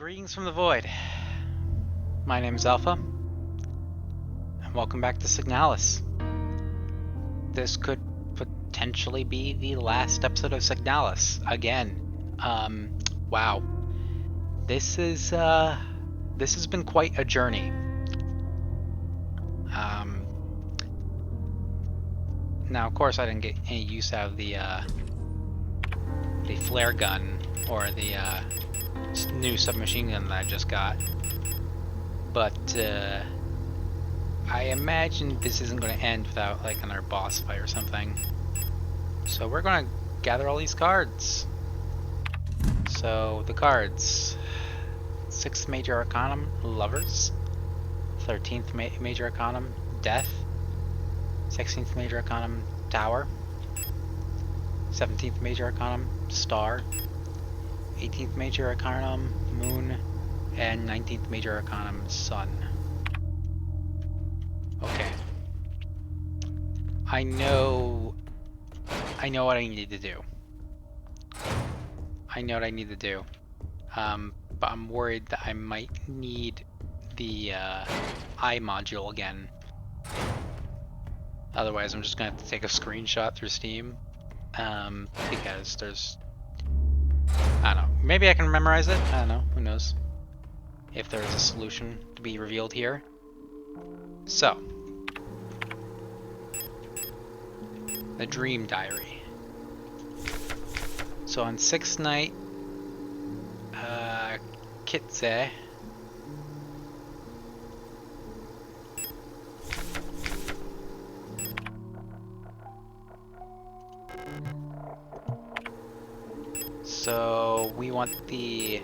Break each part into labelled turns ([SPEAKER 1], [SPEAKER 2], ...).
[SPEAKER 1] Greetings from the void. My name is Alpha, and welcome back to Signalis. This could potentially be the last episode of Signalis again. Wow. This has been quite a journey. Now of course I didn't get any use out of the flare gun or the new submachine gun that I just got. But I imagine this isn't going to end without like another boss fight or something. So we're going to gather all these cards. So the cards: 6th Major Arcanum, Lovers. 13th Major Arcanum, Death. 16th Major Arcanum, Tower. 17th Major Arcanum, Star. 18th Major Arcanum, Moon. And 19th Major Arcanum, Sun. Okay. I know what I need to do. But I'm worried that I might need the eye module again. Otherwise, I'm just gonna have to take a screenshot through Steam. Because there's... I don't know. Maybe I can memorize it? I don't know. Who knows? If there is a solution to be revealed here. So. The Dream Diary. So on 6th night, Kitse so we want the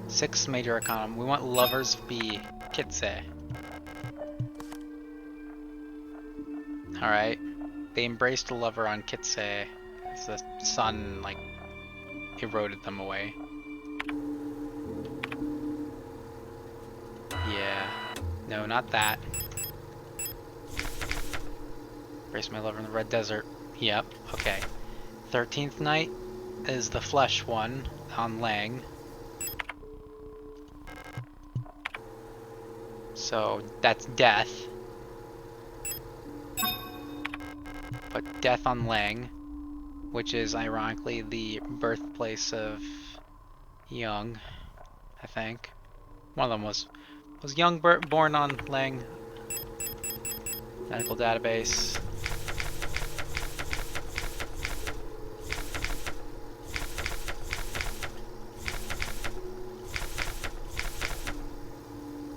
[SPEAKER 1] 6th Major Arcanum. We want Lovers be Kitse. Alright. They embraced a lover on Kitse as the sun, like, eroded them away. Yeah. No, not that. Embrace my lover in the Red Desert. Yep, okay. 13th night is the flesh one on Lang. So that's Death. But Death on Lang, which is ironically the birthplace of Young, I think. One of them was Young born on Lang. Medical database.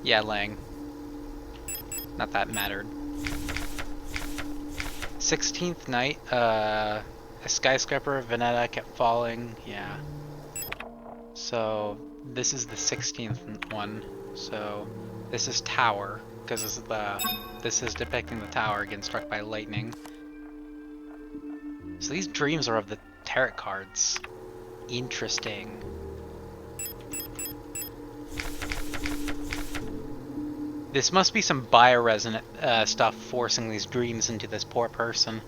[SPEAKER 1] Yeah, Lang. Not that mattered. 16th night, a skyscraper of Veneta kept falling. Yeah. So this is the 16th one. So this is Tower, because this is depicting the tower getting struck by lightning. So these dreams are of the tarot cards. Interesting. This must be some bioresonant stuff forcing these dreams into this poor person.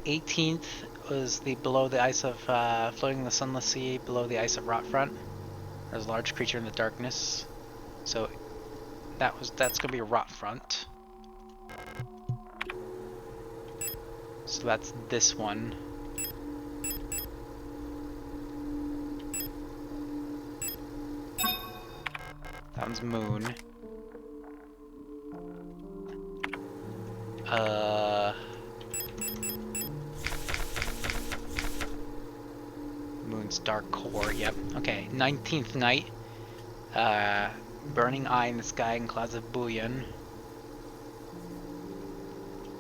[SPEAKER 1] 18th was the below the ice of floating in the sunless sea, below the ice of Rotfront. There's a large creature in the darkness. So that's gonna be Rotfront. So that's this one. That one's Moon. Moon's Dark Core, yep. Okay, 19th night. Burning eye in the sky and clouds of bullion.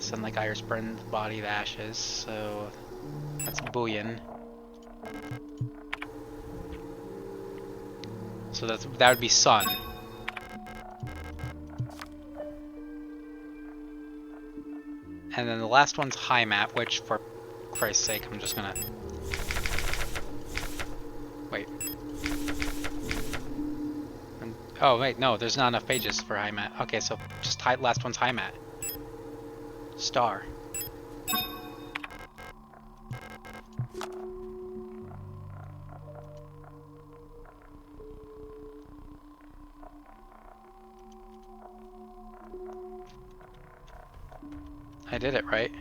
[SPEAKER 1] Sun like iris burned the body of ashes, so that's bullion. So that would be Sun. And then the last one's High Map, which, for Christ's sake, I'm just gonna... Wait. Oh, wait, no, there's not enough pages for High Mat. Okay, so just last one's High Mat. Star. I did it, right?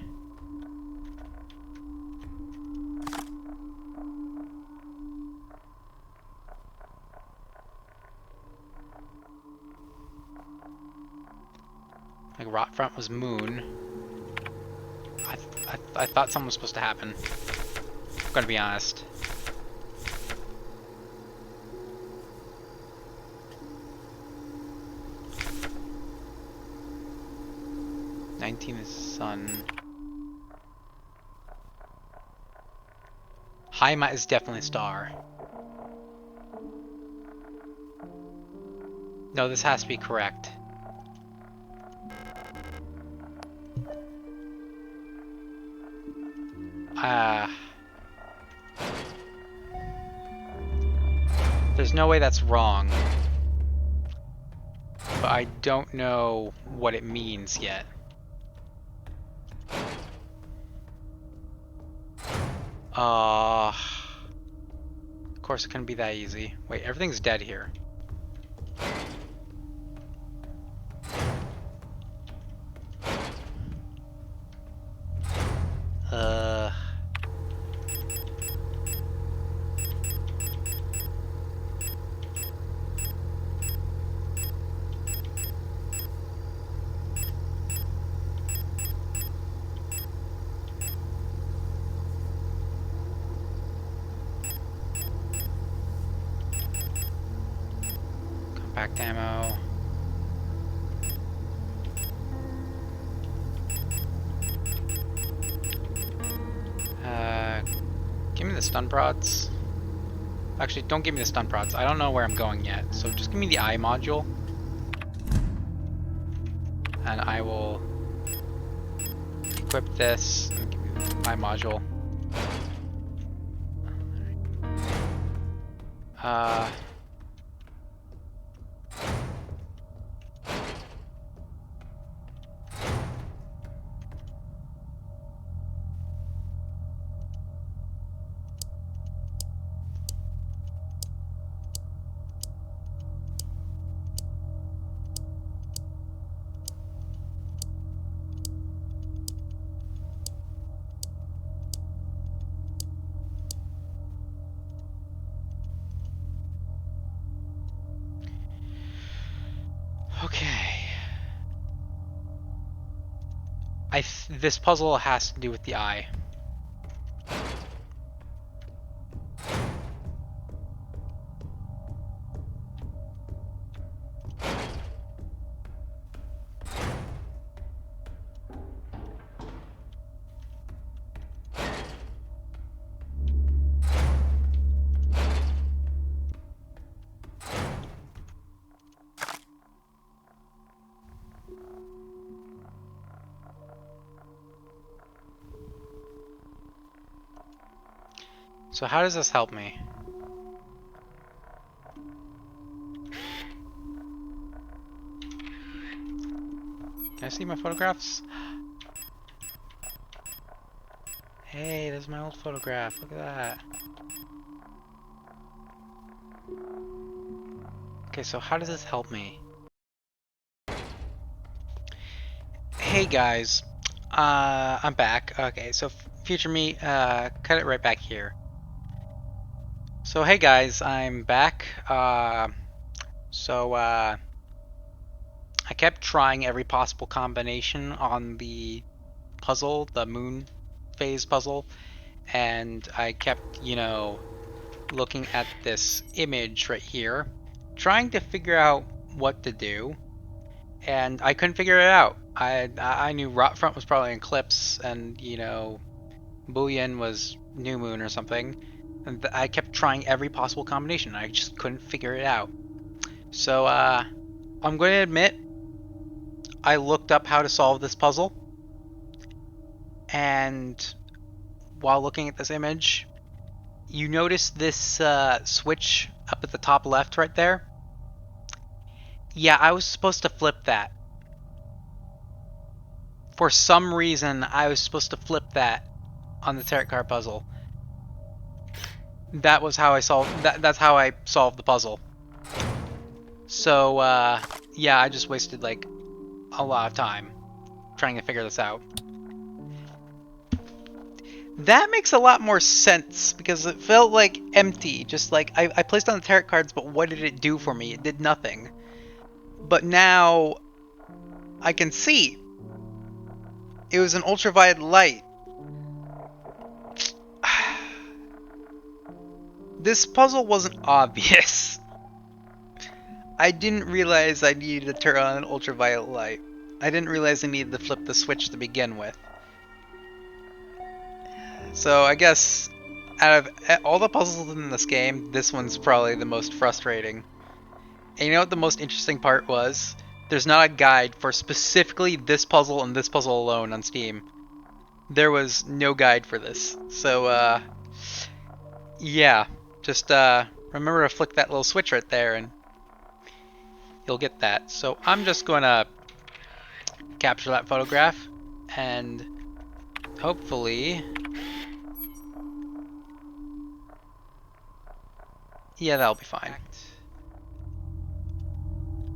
[SPEAKER 1] Like rot front was moon. I thought something was supposed to happen. I'm gonna be honest. '19 is sun. Haima is definitely a star. No, this has to be correct. There's no way that's wrong. But I don't know what it means yet. Of course it couldn't be that easy. Wait, everything's dead here. Compact ammo. Give me the stun prods. Actually, don't give me the stun prods. I don't know where I'm going yet, so just give me the eye module. And I will equip this and give me the eye module. Okay. This puzzle has to do with the eye. So how does this help me? Can I see my photographs? Hey, there's my old photograph. Look at that. Okay, so how does this help me? Hey guys, I'm back. Okay, so future me, cut it right back here. So hey guys, I'm back. I kept trying every possible combination on the puzzle, the moon phase puzzle, and I kept, you know, looking at this image right here, trying to figure out what to do, and I couldn't figure it out. I knew Rotfront was probably an eclipse, and you know, Boolean was new moon or something, and I kept trying every possible combination. I just couldn't figure it out. So I'm going to admit, I looked up how to solve this puzzle, and while looking at this image, you notice this switch up at the top left right there? Yeah, I was supposed to flip that. For some reason, I was supposed to flip that on the tarot card puzzle. That was how I solved that's how I solved the puzzle. So yeah, I just wasted like a lot of time trying to figure this out. That makes a lot more sense, because it felt like empty. Just like, I placed on the tarot cards, but what did it do for me? It did nothing. But now, I can see. It was an ultraviolet light. This puzzle wasn't obvious. I didn't realize I needed to turn on an ultraviolet light. I didn't realize I needed to flip the switch to begin with. So I guess out of all the puzzles in this game, this one's probably the most frustrating. And you know what the most interesting part was? There's not a guide for specifically this puzzle and this puzzle alone on Steam. There was no guide for this. So, yeah. Just, remember to flick that little switch right there and you'll get that. So I'm just gonna capture that photograph and hopefully... Yeah, that'll be fine.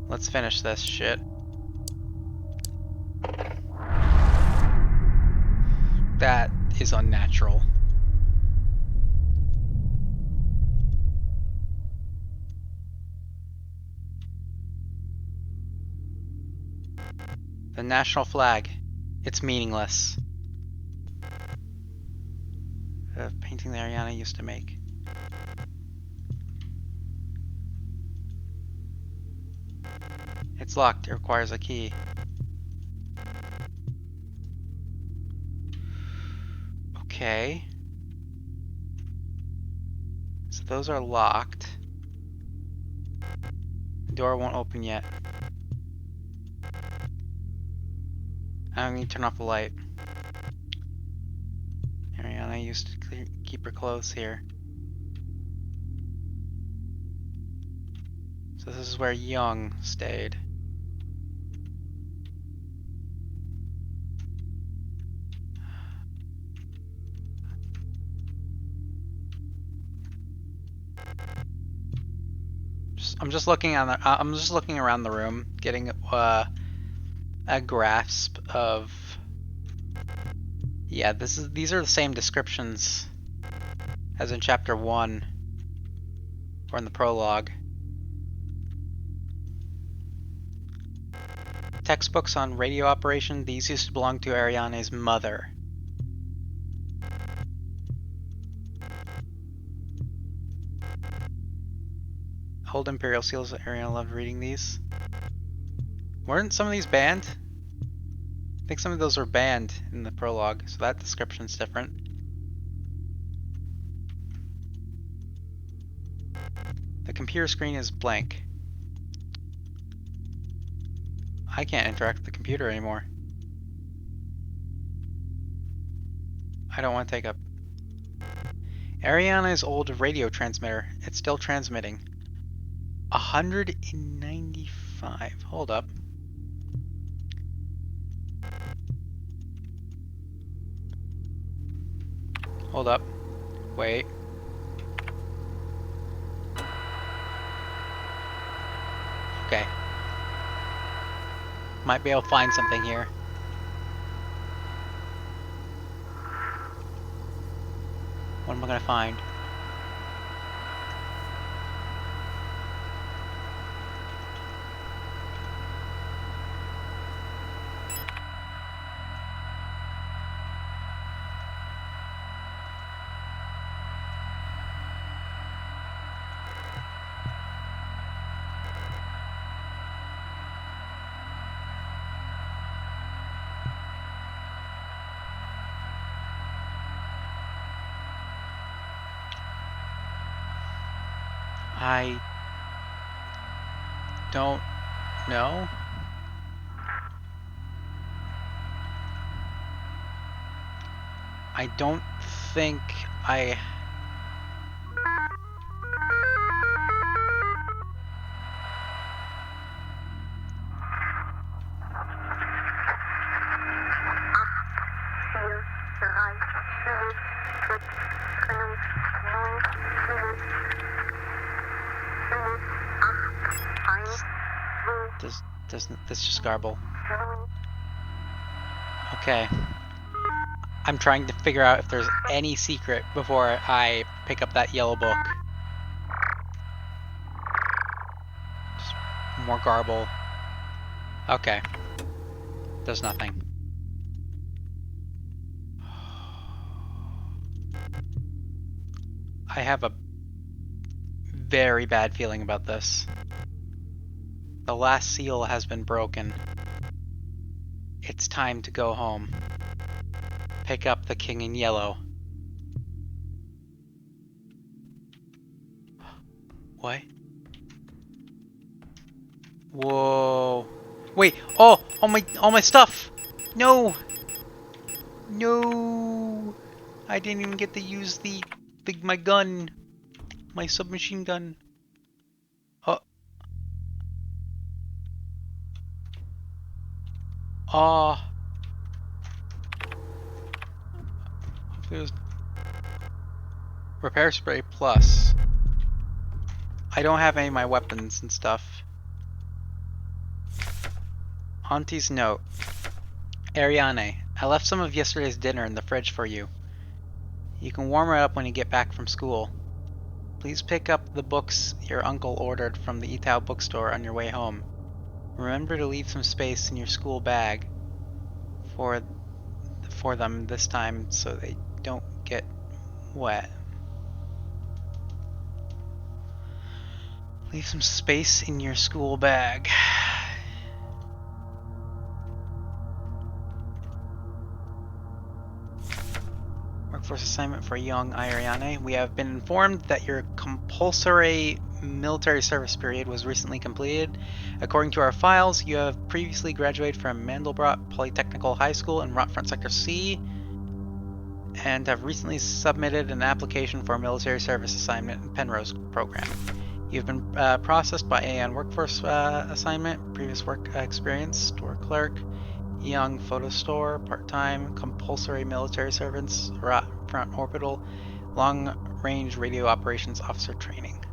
[SPEAKER 1] Let's finish this shit. That is unnatural. The national flag. It's meaningless. A painting that Ariana used to make. It's locked. It requires a key. Okay. So those are locked. The door won't open yet. I need to turn off the light. Ariana used to keep her clothes here. So this is where Young stayed. I'm just looking on the. I'm just looking around the room, getting a grasp of. Yeah, these are the same descriptions as in Chapter 1 or in the prologue. Textbooks on radio operation. These used to belong to Ariana's mother. Old Imperial seals. Ariana loved reading these. Weren't some of these banned? I think some of those were banned in the prologue, so that description's different. The computer screen is blank. I can't interact with the computer anymore. I don't want to take up. Ariana's old radio transmitter. It's still transmitting. 195. Hold up. Hold up. Wait. Okay. Might be able to find something here. What am I gonna find? I don't know. I don't think I... This just garble. Okay. I'm trying to figure out if there's any secret before I pick up that yellow book. Just more garble. Okay. There's nothing. I have a very bad feeling about this. The last seal has been broken. It's time to go home. Pick up the king in yellow. What? Whoa. Wait, oh, all my stuff. No. No. I didn't even get to use my gun. My submachine gun. Oh. Oh. There's repair spray plus. I don't have any of my weapons and stuff. Auntie's note. Ariane, I left some of yesterday's dinner in the fridge for you. You can warm it up when you get back from school. Please pick up the books your uncle ordered from the Itao bookstore on your way home. Remember to leave some space in your school bag for them this time so they don't get wet. Leave some space in your school bag. Workforce assignment for young Ariane. We have been informed that your compulsory military service period was recently completed. According to our files, you have previously graduated from Mandelbrot Polytechnical High School in Rockfront Sector C and have recently submitted an application for a military service assignment in Penrose program. You've been processed by a workforce assignment, previous work experience, store clerk, young photo store, part-time, compulsory military service, front orbital, long-range radio operations officer training.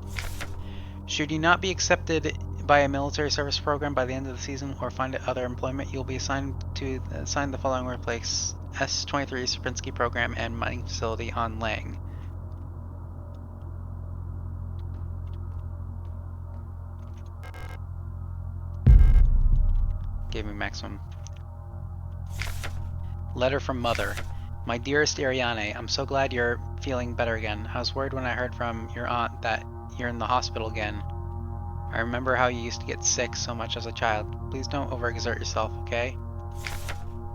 [SPEAKER 1] Should you not be accepted by a military service program by the end of the season or find other employment, you'll be assigned the following workplace: S-23 Sierpinski program and mining facility on Lang. Gave me maximum. Letter from Mother. My dearest Ariane, I'm so glad you're feeling better again. I was worried when I heard from your aunt that you're in the hospital again. I remember how you used to get sick so much as a child. Please don't overexert yourself, okay?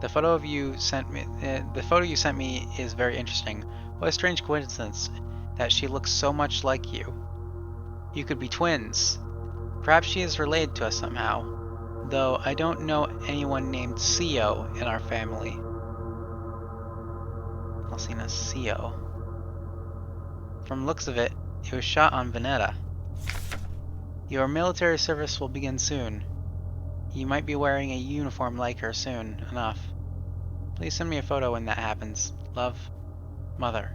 [SPEAKER 1] The photo you sent me is very interesting. What a strange coincidence that she looks so much like you. You could be twins. Perhaps she is related to us somehow, though I don't know anyone named Sio in our family. Alcina Sio. From looks of it, it was shot on Veneta. Your military service will begin soon. You might be wearing a uniform like her soon enough. Please send me a photo when that happens. Love, Mother.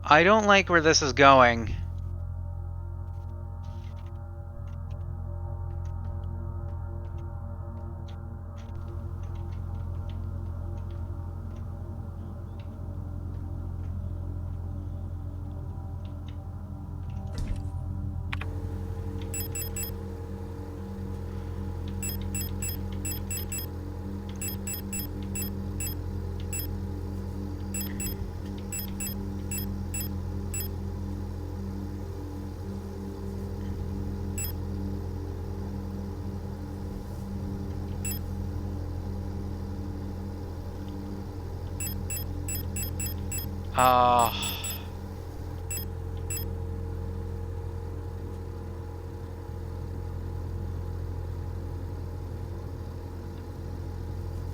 [SPEAKER 1] I don't like where this is going.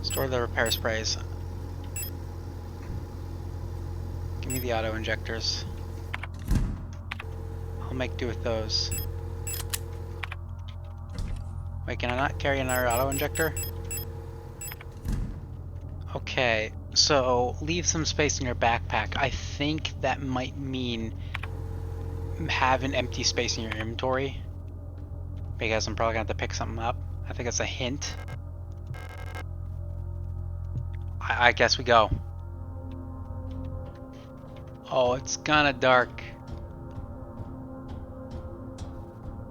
[SPEAKER 1] Store the repair sprays. Give me the auto injectors. I'll make do with those. Wait, can I not carry another auto injector? Okay, so leave some space in your backpack. I think that might mean have an empty space in your inventory, because I'm probably gonna have to pick something up. I think it's a hint. I guess we go. Oh, it's kinda dark.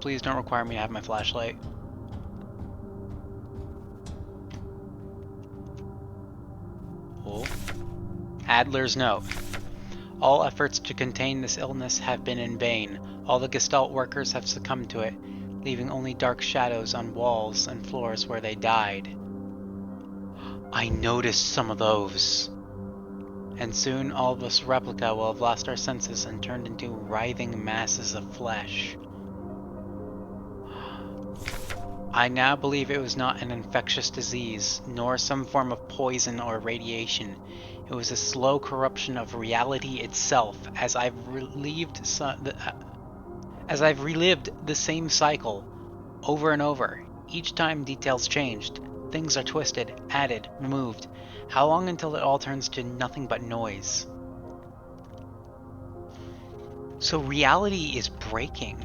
[SPEAKER 1] Please don't require me to have my flashlight. Oh. Adler's note. All efforts to contain this illness have been in vain. All the Gestalt workers have succumbed to it, leaving only dark shadows on walls and floors where they died. I noticed some of those. And soon all of us replica will have lost our senses and turned into writhing masses of flesh. I now believe it was not an infectious disease, nor some form of poison or radiation. It was a slow corruption of reality itself, as I've relived the same cycle over and over. Each time details changed. Things are twisted, added, removed. How long until it all turns to nothing but noise? So reality is breaking.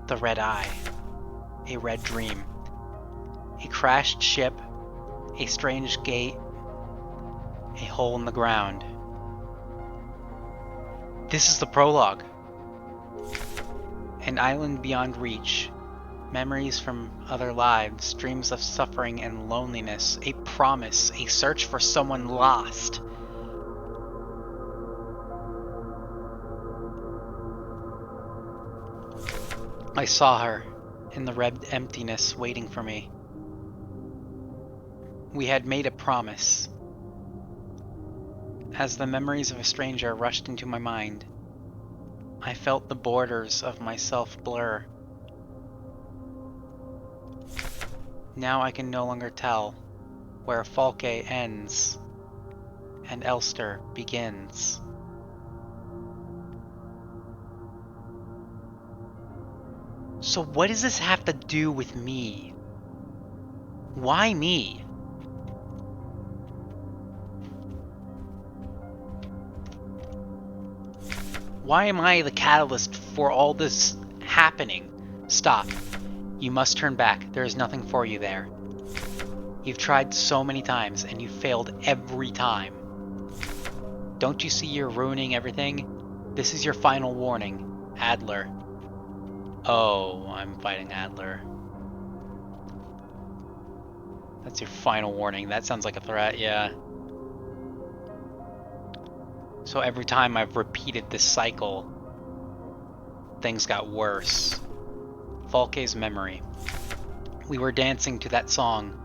[SPEAKER 1] The red eye. A red dream. A crashed ship. A strange gate. A hole in the ground. This is the prologue. An island beyond reach. Memories from other lives, dreams of suffering and loneliness, a promise, a search for someone lost. I saw her in the red emptiness waiting for me. We had made a promise. As the memories of a stranger rushed into my mind, I felt the borders of myself blur. Now I can no longer tell where Falke ends and Elster begins. So what does this have to do with me? Why me? Why am I the catalyst for all this happening? Stop. You must turn back. There is nothing for you there. You've tried so many times, and you've failed every time. Don't you see you're ruining everything? This is your final warning, Adler. Oh, I'm fighting Adler. That's your final warning. That sounds like a threat, yeah. So every time I've repeated this cycle, things got worse. Falke's memory. We were dancing to that song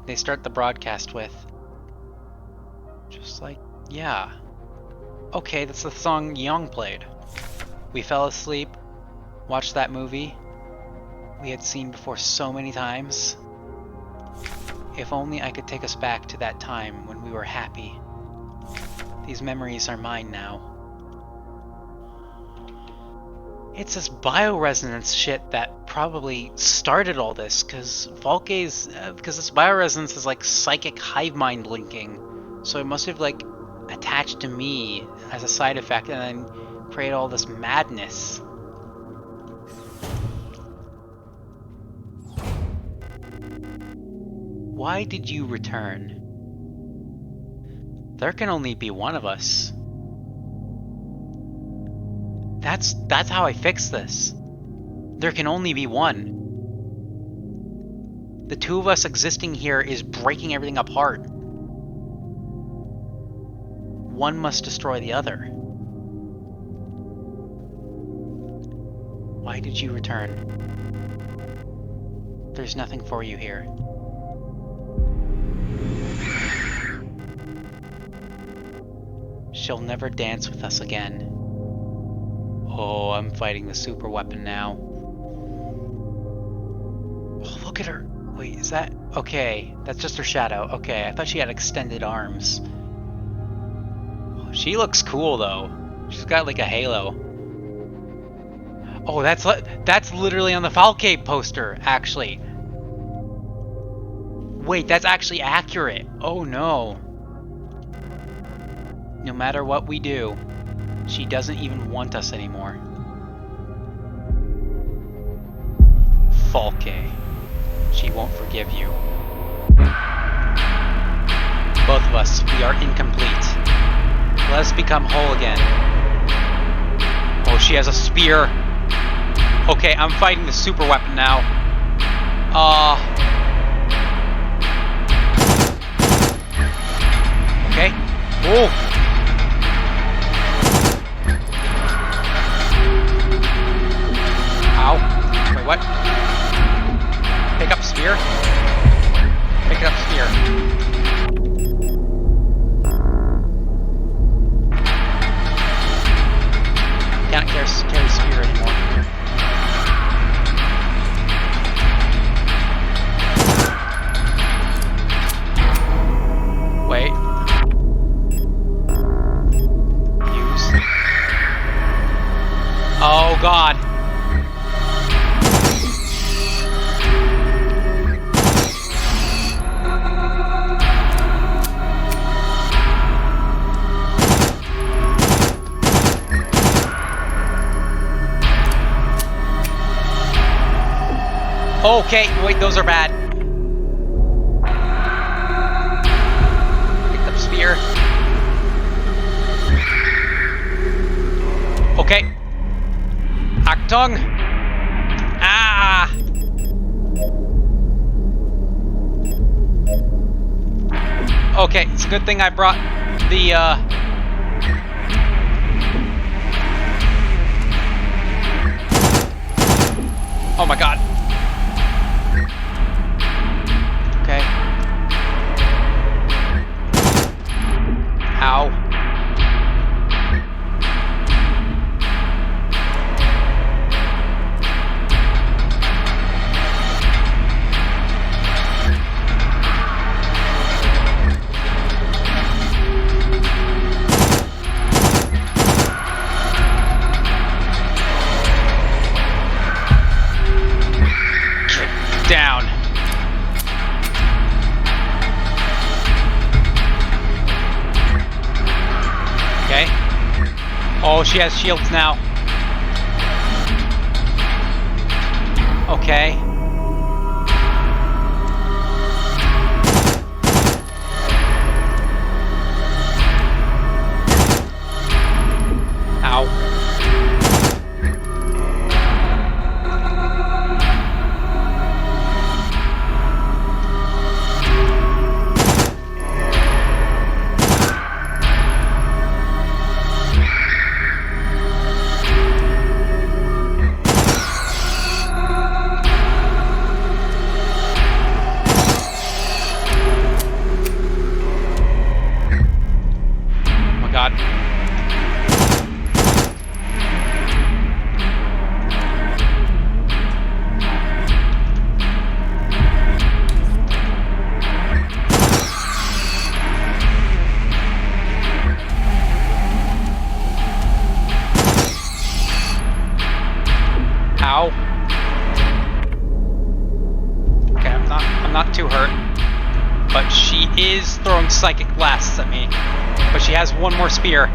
[SPEAKER 1] they start the broadcast with. Just like, yeah. Okay, that's the song Young played. We fell asleep, watched that movie we had seen before so many times. If only I could take us back to that time when we were happy. These memories are mine now. It's this bioresonance shit that probably started all this, because this bioresonance is like psychic hive mind linking, so it must have like attached to me as a side effect and then create all this madness. Why did you return? There can only be one of us. That's how I fix this. There can only be one. The two of us existing here is breaking everything apart. One must destroy the other. Why did you return? There's nothing for you here. She'll never dance with us again. Oh, I'm fighting the super weapon now. Oh, look at her. Wait, is that... Okay, that's just her shadow. Okay, I thought she had extended arms. Oh, she looks cool, though. She's got, like, a halo. Oh, that's literally on the Falke poster, actually. Wait, that's actually accurate. Oh, no. No matter what we do, she doesn't even want us anymore. Falke. She won't forgive you. Both of us, we are incomplete. Let us become whole again. Oh, she has a spear. Okay, I'm fighting the super weapon now. Okay. Oh. Ow. Wait, what? Pick up spear? Pick up spear. Can't carry spear anymore. Wait. Use. Oh god. Okay, wait, those are bad. Picked up spear. Okay. Achtung! Ah! Okay, it's a good thing I brought the, Oh my god. Okay. Ow. Down. Okay. Oh, she has shields now. Okay. Ow. Ow. Okay, I'm not too hurt. But she is throwing psychic blasts at me. But she has one more spear.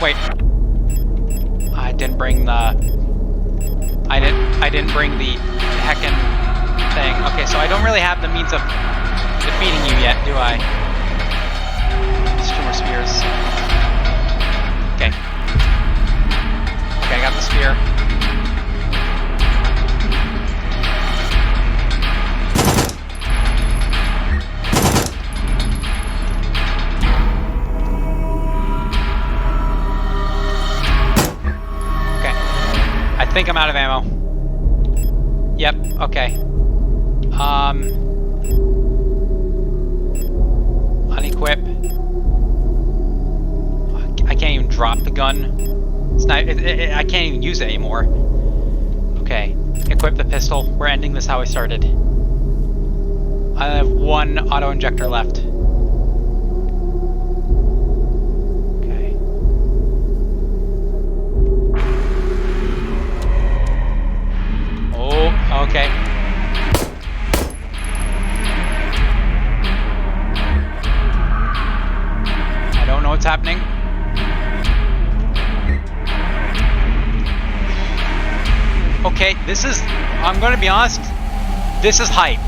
[SPEAKER 1] Wait. I didn't bring the I didn't bring the heckin' thing. Okay, so I don't really have the means of defeating you yet, do I? There's 2 more spears. Okay. Okay, I got the spear. Okay. I think I'm out of ammo. Yep, okay. Unequip. I can't even drop the gun. It's not. I can't even use it anymore. Okay. Equip the pistol. We're ending this how I started. I have 1 auto injector left. Okay. Oh, okay. I don't know what's happening. Okay, this is, I'm gonna be honest, this is hype.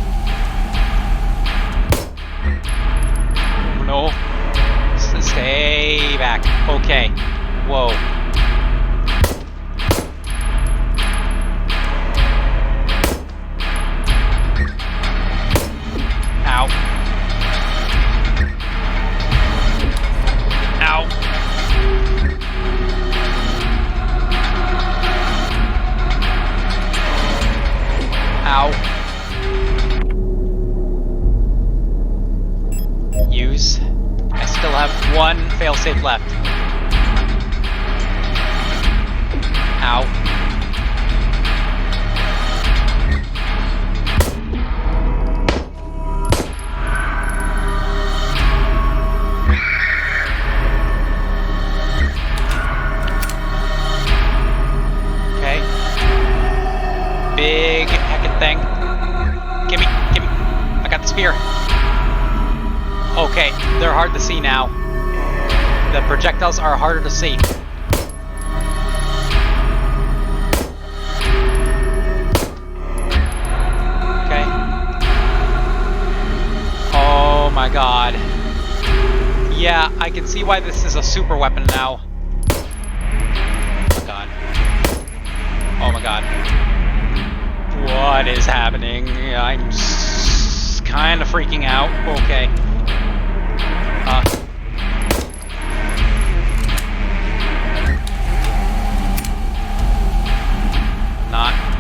[SPEAKER 1] No. Stay back. Okay. Whoa. Ow. Ow. Ow. Use. I still have one failsafe left. Ow. Okay. Big heckin' thing. Gimme. I got the spear. Okay, they're hard to see now. The projectiles are harder to see. Okay. Oh my god. Yeah, I can see why this is a super weapon now. Oh my god. Oh my god. What is happening? I'm kind of freaking out. Okay.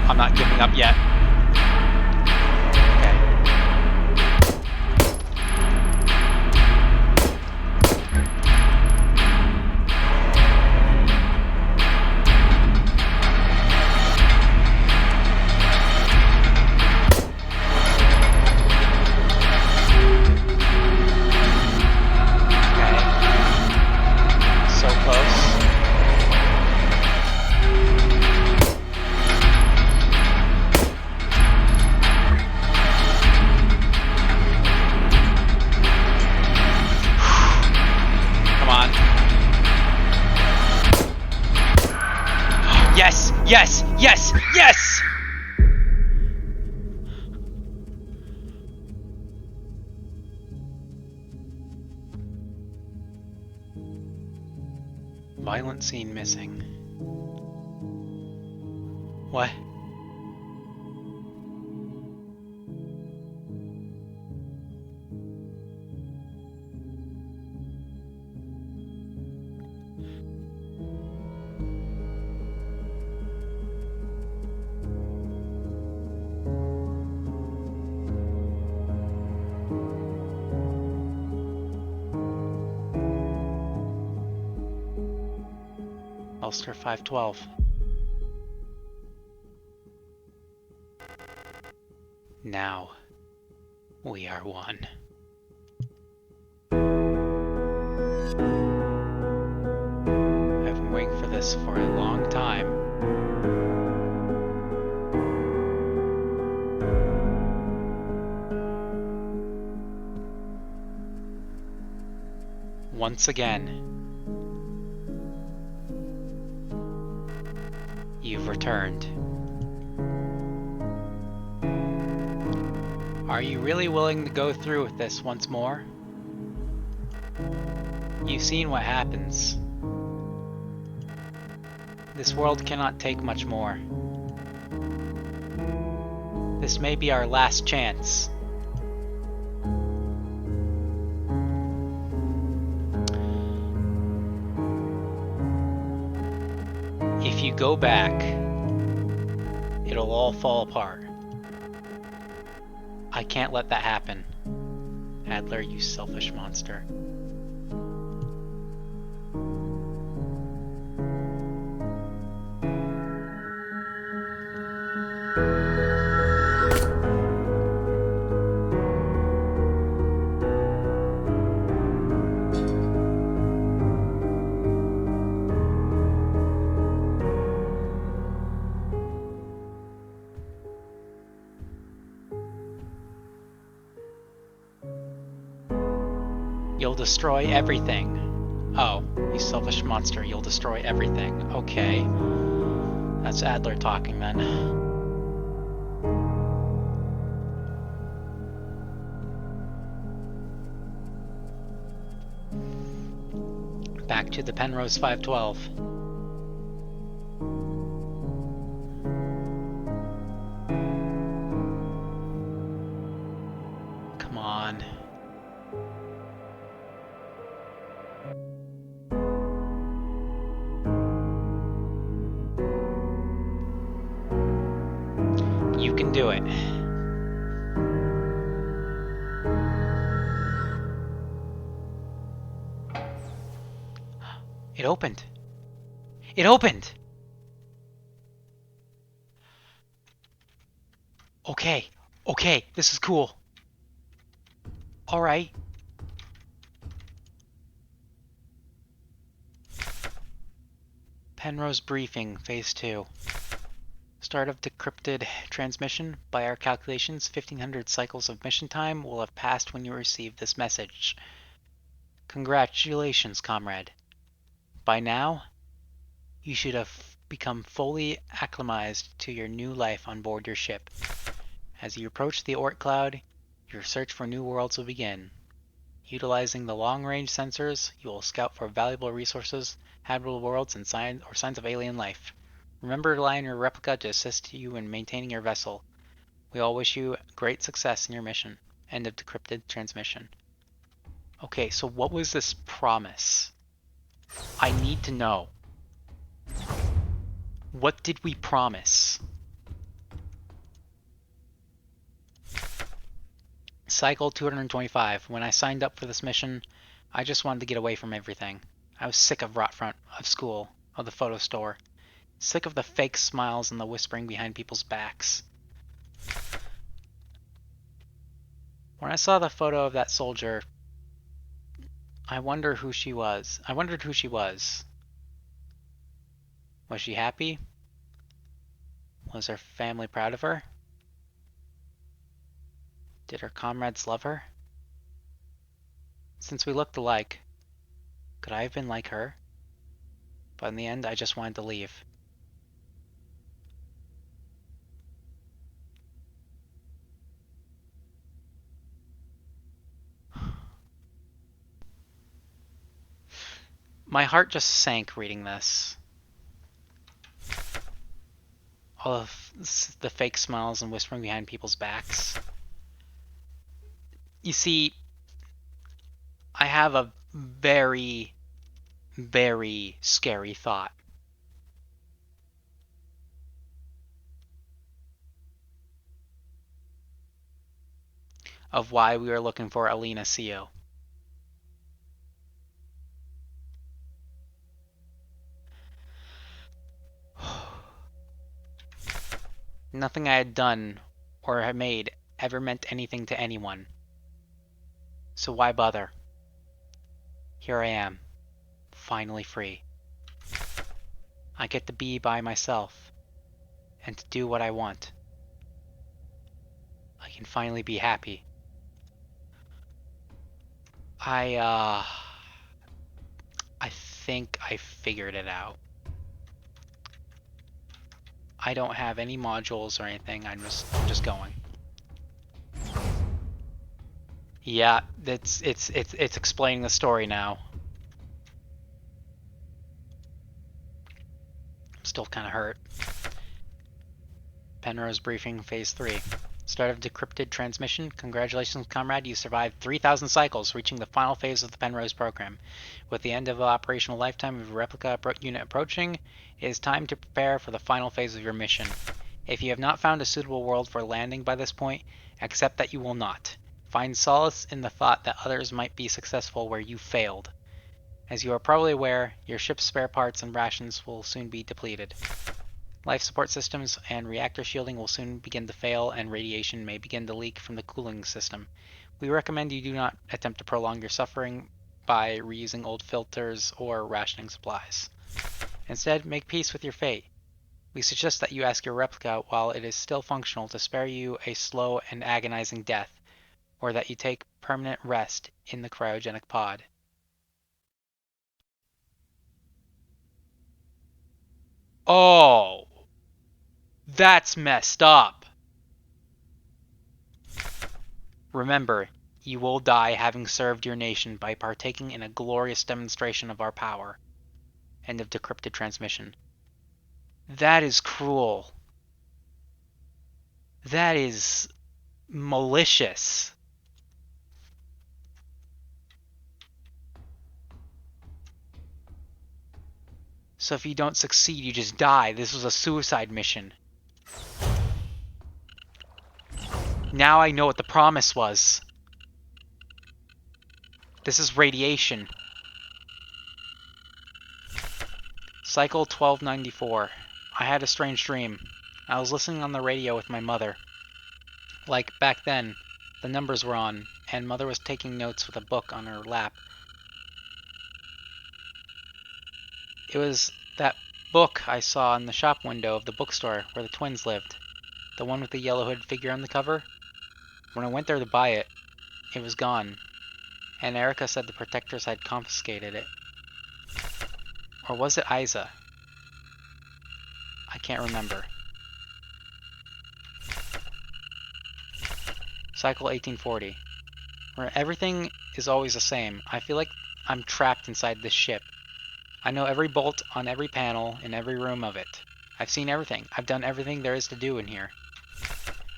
[SPEAKER 1] I'm not giving up yet. Okay. So close. Yes! Yes! Yes! Violent scene missing. What? Ulster 512. Now, we are one. I've been waiting for this for a long time. Once again, you've returned. Are you really willing to go through with this once more? You've seen what happens. This world cannot take much more. This may be our last chance. If you go back, it'll all fall apart. I can't let that happen. Adler, you selfish monster. You'll destroy everything. Oh, you selfish monster, you'll destroy everything. Okay. That's Adler talking then. Back to the Penrose 512. Come on. You can do it. It opened. It opened! Okay. Okay, this is cool. Alright. Penrose briefing, phase 2. Start of decrypted transmission. By our calculations, 1500 cycles of mission time will have passed when you receive this message. Congratulations, comrade. By now, you should have become fully acclimatized to your new life on board your ship. As you approach the Oort cloud, your search for new worlds will begin. Utilizing the long-range sensors, you will scout for valuable resources, habitable worlds, and signs of alien life. Remember to rely on your replica to assist you in maintaining your vessel. We all wish you great success in your mission. End of decrypted transmission. Okay, so what was this promise? I need to know. What did we promise? Cycle 225. When I signed up for this mission, I just wanted to get away from everything. I was sick of rot front, of school, of the photo store. Sick of the fake smiles and the whispering behind people's backs. When I saw the photo of that soldier, I wondered who she was. Was she happy? Was her family proud of her? Did her comrades love her? Since we looked alike, could I have been like her? But in the end, I just wanted to leave. My heart just sank reading this. All of the fake smiles and whispering behind people's backs. You see, I have a very, very scary thought. Of why we were looking for Alina Seo. Nothing I had done or had made ever meant anything to anyone. So why bother? Here I am, finally free. I get to be by myself and to do what I want. I can finally be happy. I think I figured it out. I don't have any modules or anything. I'm just going. Yeah, it's explaining the story now. I'm still kind of hurt. Penrose briefing, phase 3. Start of decrypted transmission. Congratulations, comrade. You survived 3,000 cycles, reaching the final phase of the Penrose program. With the end of the operational lifetime of your replica unit approaching, it is time to prepare for the final phase of your mission. If you have not found a suitable world for landing by this point, accept that you will not. Find solace in the thought that others might be successful where you failed. As you are probably aware, your ship's spare parts and rations will soon be depleted. Life support systems and reactor shielding will soon begin to fail, and radiation may begin to leak from the cooling system. We recommend you do not attempt to prolong your suffering by reusing old filters or rationing supplies. Instead, make peace with your fate. We suggest that you ask your replica, while it is still functional, to spare you a slow and agonizing death, or that you take permanent rest in the cryogenic pod. Oh! That's messed up. Remember, you will die having served your nation by partaking in a glorious demonstration of our power. End of decrypted transmission. That is cruel. That is malicious. So if you don't succeed, you just die. This was a suicide mission. Now I know what the promise was. This is radiation. Cycle 1294. I had a strange dream. I was listening on the radio with my mother. Like, back then, the numbers were on, and Mother was taking notes with a book on her lap. It was that book I saw in the shop window of the bookstore where the twins lived. The one with the yellow hooded figure on the cover. When I went there to buy it, it was gone, and Erica said the protectors had confiscated it. Or was it Isa? I can't remember. Cycle 1840. Where everything is always the same. I feel like I'm trapped inside this ship. I know every bolt on every panel in every room of it. I've seen everything. I've done everything there is to do in here.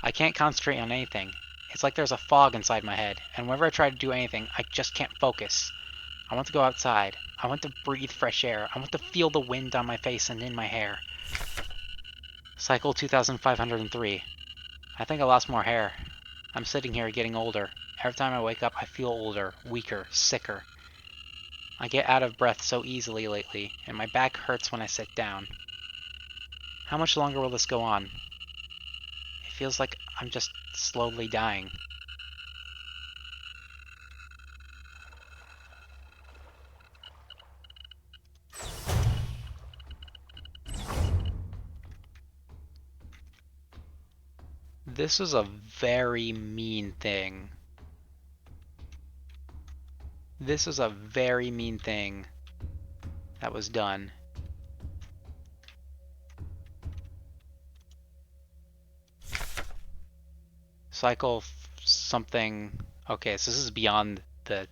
[SPEAKER 1] I can't concentrate on anything. It's like there's a fog inside my head, and whenever I try to do anything, I just can't focus. I want to go outside. I want to breathe fresh air. I want to feel the wind on my face and in my hair. Cycle 2503. I think I lost more hair. I'm sitting here getting older. Every time I wake up, I feel older, weaker, sicker. I get out of breath so easily lately, and my back hurts when I sit down. How much longer will this go on? It feels like I'm just slowly dying. This is a very mean thing. This is a very mean thing that was done. Cycle something. Okay, so this is beyond the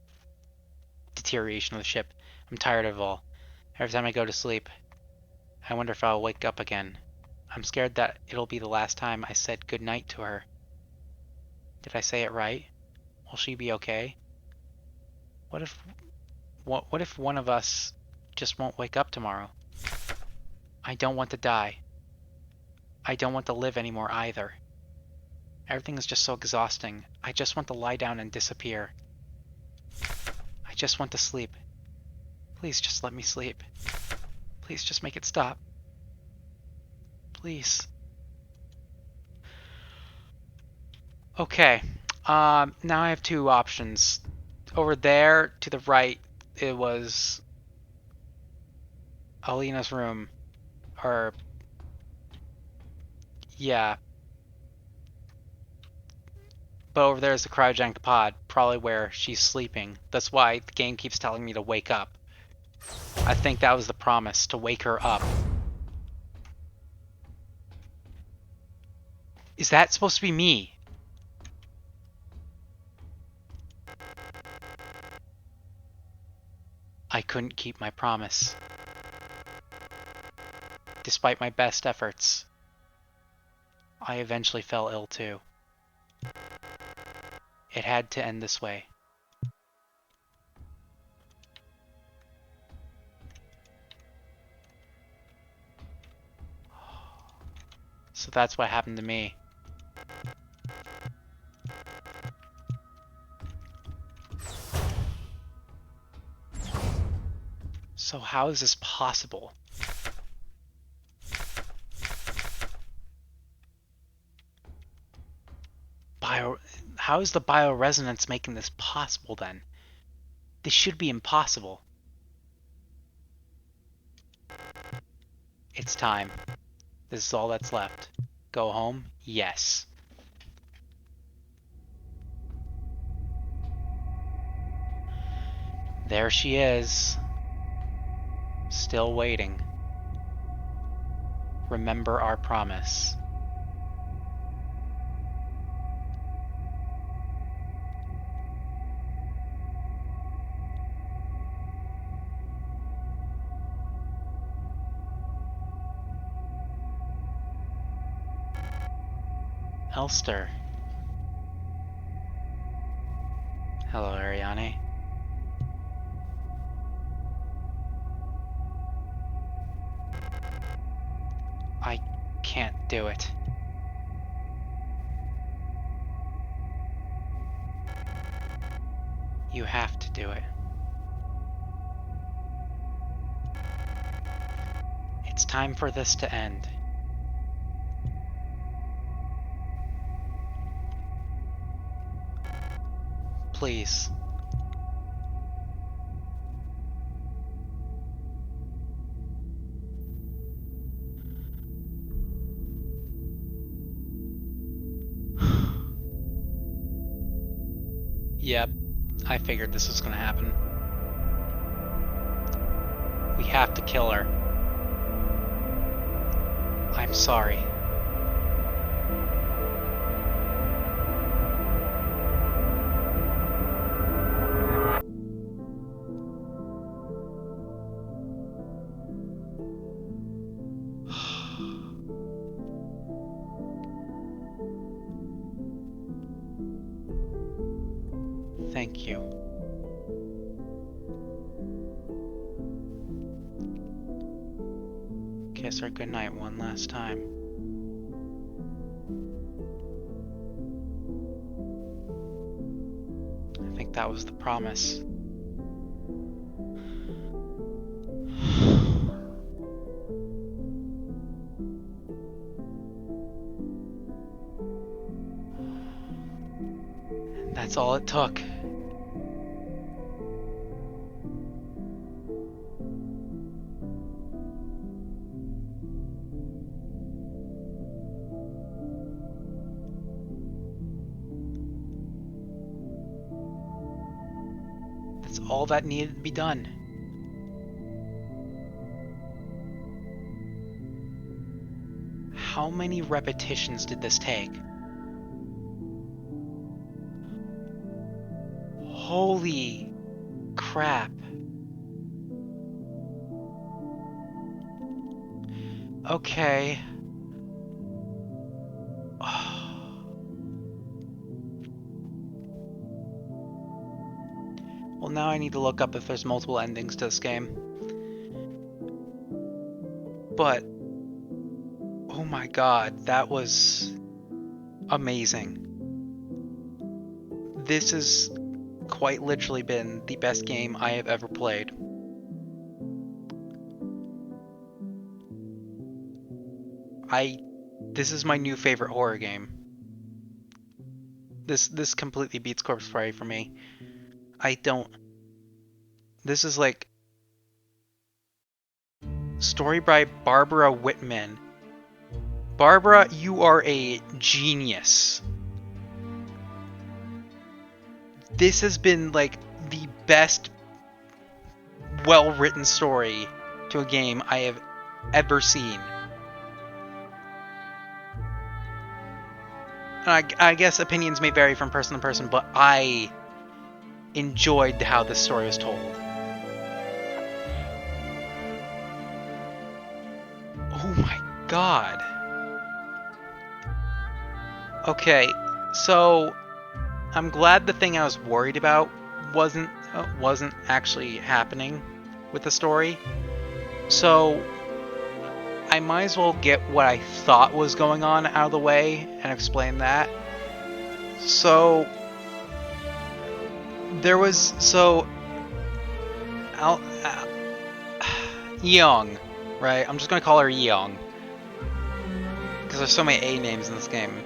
[SPEAKER 1] deterioration of the ship. I'm tired of it all. Every time I go to sleep, I wonder if I'll wake up again. I'm scared that it'll be the last time I said goodnight to her. Did I say it right? Will she be okay? What if one of us just won't wake up tomorrow? I don't want to die. I don't want to live anymore either. Everything is just so exhausting. I just want to lie down and disappear. I just want to sleep. Please just let me sleep. Please just make it stop. Please. Okay. Now I have two options. Over there, to the right, it was Alina's room. Or... yeah. But over there is the cryogenic pod, probably where she's sleeping. That's why the game keeps telling me to wake up. I think that was the promise, to wake her up. Is that supposed to be me? I couldn't keep my promise. Despite my best efforts, I eventually fell ill too. It had to end this way. So that's what happened to me. So how is this possible? How is the bioresonance making this possible then? This should be impossible. It's time. This is all that's left. Go home? Yes. There she is. Still waiting. Remember our promise. Elster. Hello, Ariane. I can't do it. You have to do it. It's time for this to end. Please. Yep, I figured this was gonna happen. We have to kill her. I'm sorry. Thank you. Kiss her goodnight one last time. I think that was the promise. And that's all it took. That's all that needed to be done. How many repetitions did this take? Holy crap. Okay. Well, now I need to look up if there's multiple endings to this game. But, oh my god, that was amazing. This has quite literally been the best game I have ever played. This is my new favorite horror game. This completely beats Corpse Party for me. This is like story by Barbara Whitman. Barbara, you are a genius. This has been like the best well-written story to a game I have ever seen. And I guess opinions may vary from person to person, but I enjoyed how this story was told. Oh my god. Okay, so I'm glad the thing I was worried about wasn't actually happening with the story. So I might as well get what I thought was going on out of the way and explain that. So there was Yeong, right? I'm just gonna call her Yeong because there's so many A names in this game.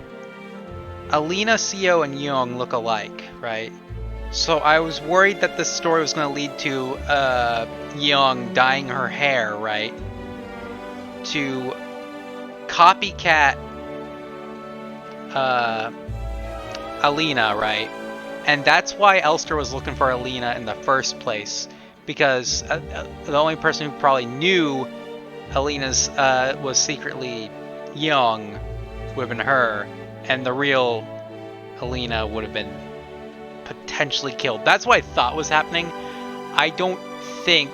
[SPEAKER 1] Alina, Seo, and Yeong look alike, right? So I was worried that this story was going to lead to Yeong dyeing her hair, right? To copycat Alina, right? And that's why Elster was looking for Alina in the first place, because the only person who probably knew Alina's was secretly Yeong would have been her, and the real Alina would have been potentially killed. That's what I thought was happening. I don't think,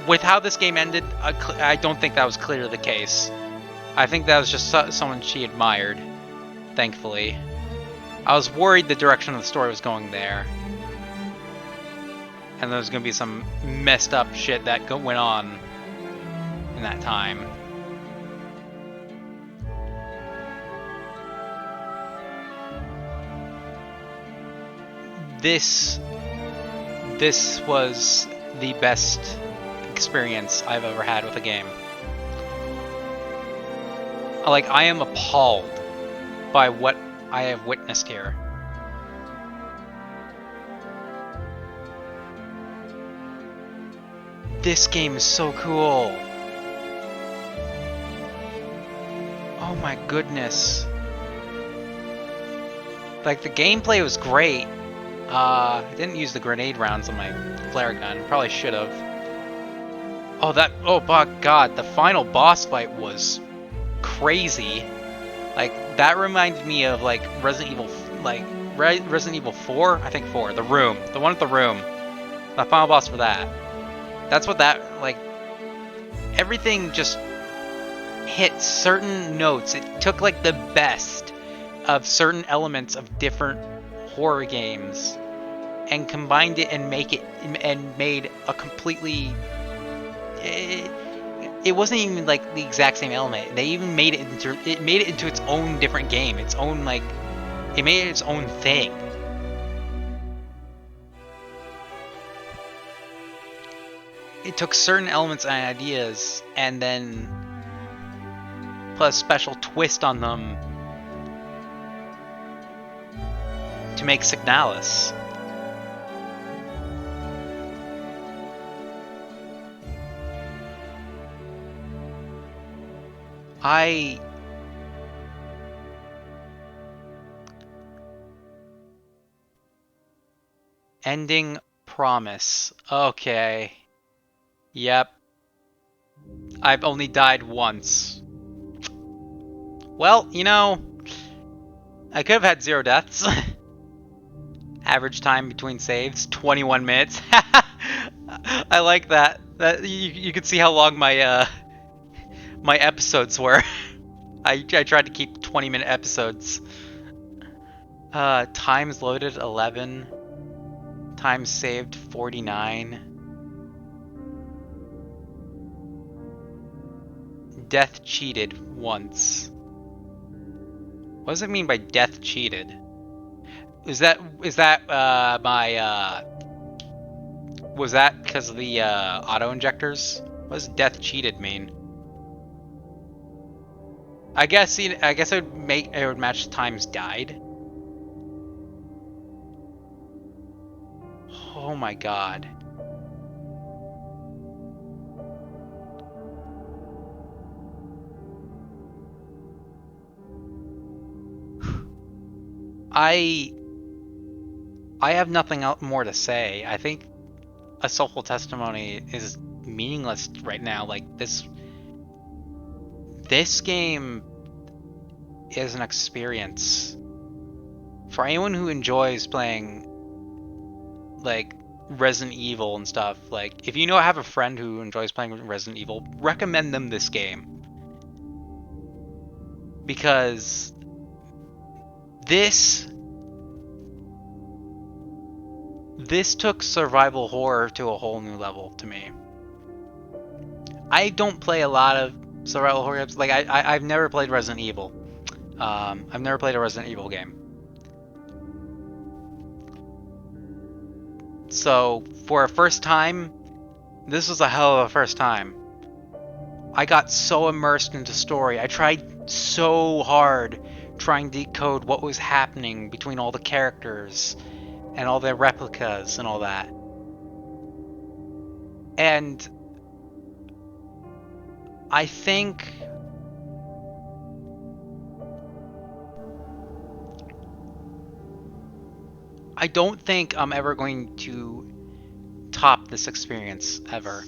[SPEAKER 1] with how this game ended, I don't think that was clearly the case. I think that was just someone she admired, thankfully. I was worried the direction of the story was going there. And there was going to be some messed up shit that went on in that time. This was the best experience I've ever had with a game. Like, I am appalled by what I have witnessed here. This game is so cool. Oh my goodness. Like, the gameplay was great. I didn't use the grenade rounds on my flare gun. Probably should have. Oh my god, the final boss fight was crazy. Like, that reminded me of, like, Resident Evil 4? I think 4. The Room. The one with the room. The final boss for that. That's what that, like, everything just hit certain notes. It took, like, the best of certain elements of different horror games and combined it and made a completely... It wasn't even like the exact same element. They even made it into its own different game. Its own, like, it made it its own thing. It took certain elements and ideas and then put a special twist on them to make Signalis. Ending promise. Okay. Yep. I've only died once. Well, you know, I could have had 0 deaths. Average time between saves, 21 minutes. I like that. You can see how long my my episodes were. I tried to keep 20-minute episodes. Times loaded 11. Times saved 49. Death cheated once. What does it mean by death cheated? Is that my was that because of the auto injectors? What does death cheated mean? I guess it would match times died. Oh my god. I have nothing more to say. I think a soulful testimony is meaningless right now. Like, this game is an experience for anyone who enjoys playing, like, Resident Evil and stuff. Like, if you have a friend who enjoys playing Resident Evil, recommend them this game, because this took survival horror to a whole new level to me. I don't play a lot of survival horror games. Like, I've never played Resident Evil. I've never played a Resident Evil game. So, for a first time, this was a hell of a first time. I got so immersed into story. I tried so hard trying to decode what was happening between all the characters and all their replicas and all that. And I think I don't think I'm ever going to top this experience ever.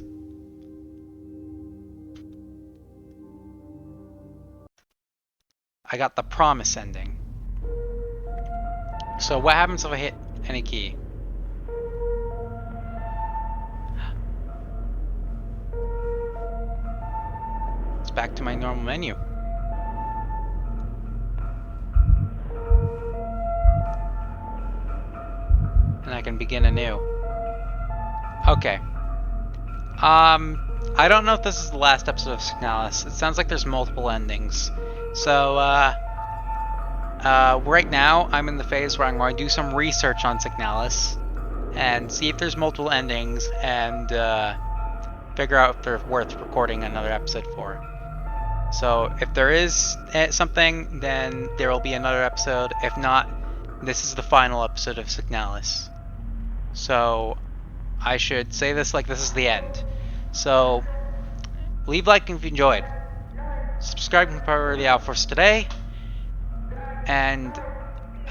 [SPEAKER 1] I got the promise ending. So what happens if I hit any key? It's back to my normal menu. begin anew. Okay. I don't know if this is the last episode of Signalis. It sounds like there's multiple endings. So, right now, I'm in the phase where I'm going to do some research on Signalis and see if there's multiple endings and figure out if they're worth recording another episode for. So, if there is something, then there will be another episode. If not, this is the final episode of Signalis. So, I should say this like this is the end. So, leave a like if you enjoyed. Subscribe and power the AlphaForce today. And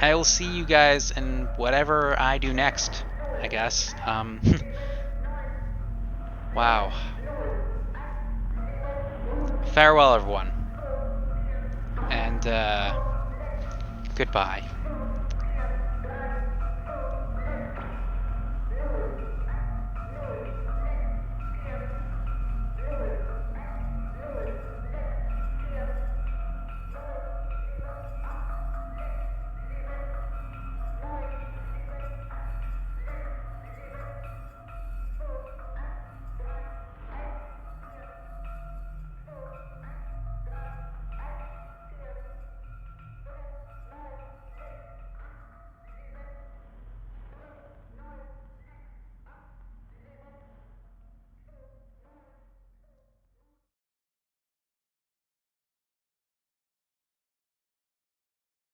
[SPEAKER 1] I will see you guys in whatever I do next, I guess. Wow. Farewell, everyone. And, goodbye.